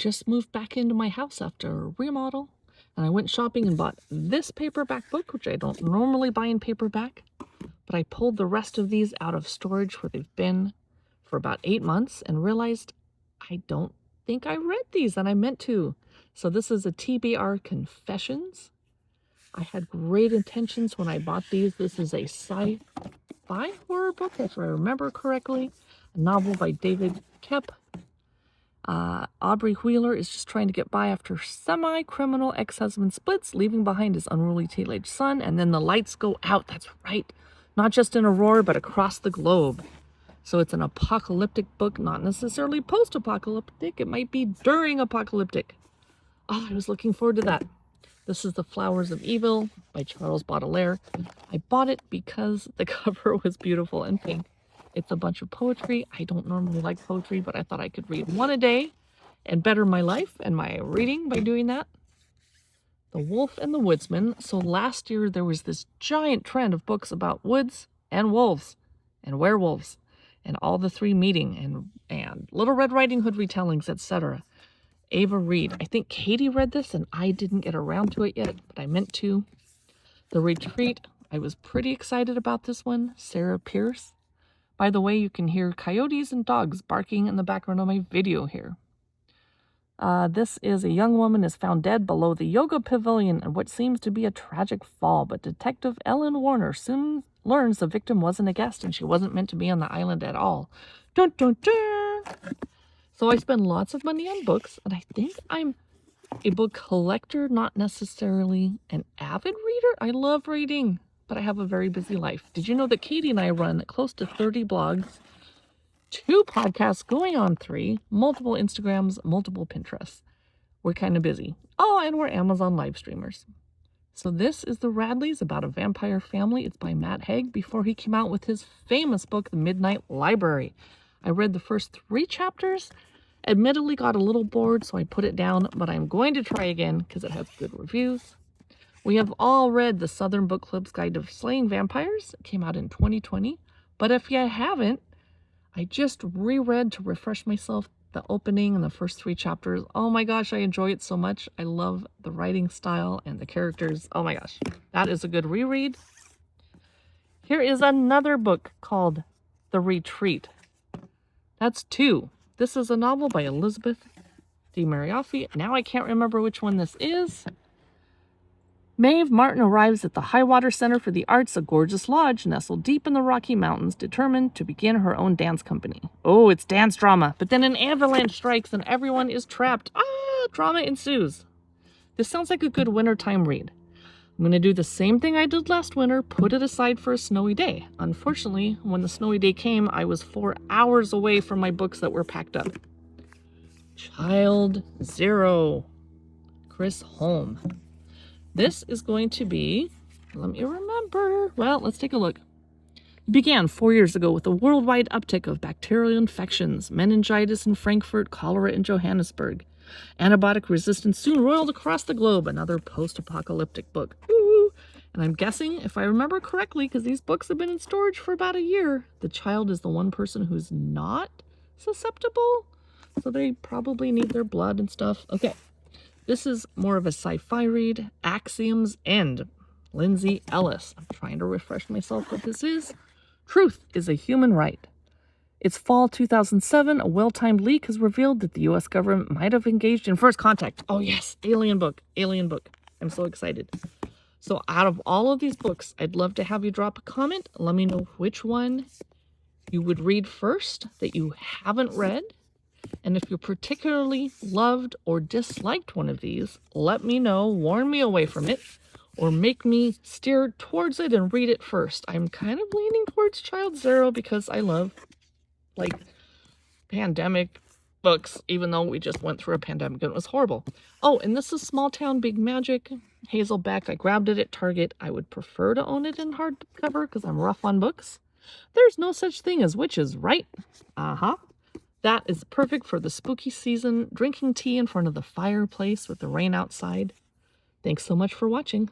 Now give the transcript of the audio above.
just moved back into my house after a remodel, and I went shopping and bought this paperback book, which I don't normally buy in paperback, but I pulled the rest of these out of storage where they've been for about 8 months and realized I don't think I read these, and I meant to. So this is a TBR Confessions. I had great intentions when I bought these. This is a sci-fi horror book, if I remember correctly. A novel by David Koepp. Aubrey Wheeler is just trying to get by after semi-criminal ex-husband splits, leaving behind his unruly teenage son, and then the lights go out. That's right. Not just in Aurora, but across the globe. So it's an apocalyptic book, not necessarily post-apocalyptic. It might be during apocalyptic. Oh, I was looking forward to that. This is The Flowers of Evil by Charles Baudelaire. I bought it because the cover was beautiful and pink. It's a bunch of poetry. I don't normally like poetry, but I thought I could read one a day and better my life and my reading by doing that. The Wolf and the Woodsman. So last year there was this giant trend of books about woods and wolves and werewolves and all the three meeting and Little Red Riding Hood retellings, etc. Ava Reed. I think Katie read this and I didn't get around to it yet, but I meant to. The Retreat. I was pretty excited about this one. Sarah Pierce. By the way, you can hear coyotes and dogs barking in the background of my video here. This is a young woman is found dead below the yoga pavilion in what seems to be a tragic fall, but Detective Ellen Warner soon learns the victim wasn't a guest and she wasn't meant to be on the island at all. Dun, dun, dun. So I spend lots of money on books, and I think I'm a book collector, not necessarily an avid reader. I love reading, but I have a very busy life. Did you know that Katie and I run close to 30 blogs, 2 podcasts going on 3, multiple Instagrams, multiple Pinterests? We're kind of busy. Oh, and we're Amazon live streamers. So this is The Radleys, about a vampire family. It's by Matt Haig before he came out with his famous book, The Midnight Library. I read the first 3 chapters, admittedly got a little bored, so I put it down, but I'm going to try again because it has good reviews. We have all read the Southern Book Club's Guide to Slaying Vampires. It came out in 2020. But if you haven't, I just reread to refresh myself the opening and the first 3 chapters. Oh my gosh, I enjoy it so much. I love the writing style and the characters. Oh my gosh, that is a good reread. Here is another book called The Retreat. That's 2. This is a novel by Elizabeth D. Mariaffi. Now I can't remember which one this is. Maeve Martin arrives at the Highwater Center for the Arts, a gorgeous lodge nestled deep in the Rocky Mountains, determined to begin her own dance company. Oh, it's dance drama, but then an avalanche strikes and everyone is trapped. Drama ensues. This sounds like a good wintertime read. I'm going to do the same thing I did last winter, put it aside for a snowy day. Unfortunately, when the snowy day came, I was 4 hours away from my books that were packed up. Child Zero, Chris Holm. This is going to be, let me remember. Well, let's take a look. It began 4 years ago with a worldwide uptick of bacterial infections, meningitis in Frankfurt, cholera in Johannesburg. Antibiotic resistance soon roiled across the globe. Another post-apocalyptic book. Woo! And I'm guessing, if I remember correctly, because these books have been in storage for about a year, the child is the one person who's not susceptible. So they probably need their blood and stuff. Okay. This is more of a sci-fi read. Axiom's End. Lindsay Ellis. I'm trying to refresh myself what this is. Truth is a Human Right. It's fall 2007. A well-timed leak has revealed that the U.S. government might have engaged in first contact. Oh yes, alien book. I'm so excited. So out of all of these books, I'd love to have you drop a comment. Let me know which one you would read first that you haven't read. And if you particularly loved or disliked one of these, let me know, warn me away from it, or make me steer towards it and read it first. I'm kind of leaning towards Child Zero because I love, like, pandemic books, even though we just went through a pandemic and it was horrible. Oh, and this is Small Town Big Magic, Hazel Beck. I grabbed it at Target. I would prefer to own it in hardcover because I'm rough on books. There's no such thing as witches, right? That is perfect for the spooky season, drinking tea in front of the fireplace with the rain outside. Thanks so much for watching.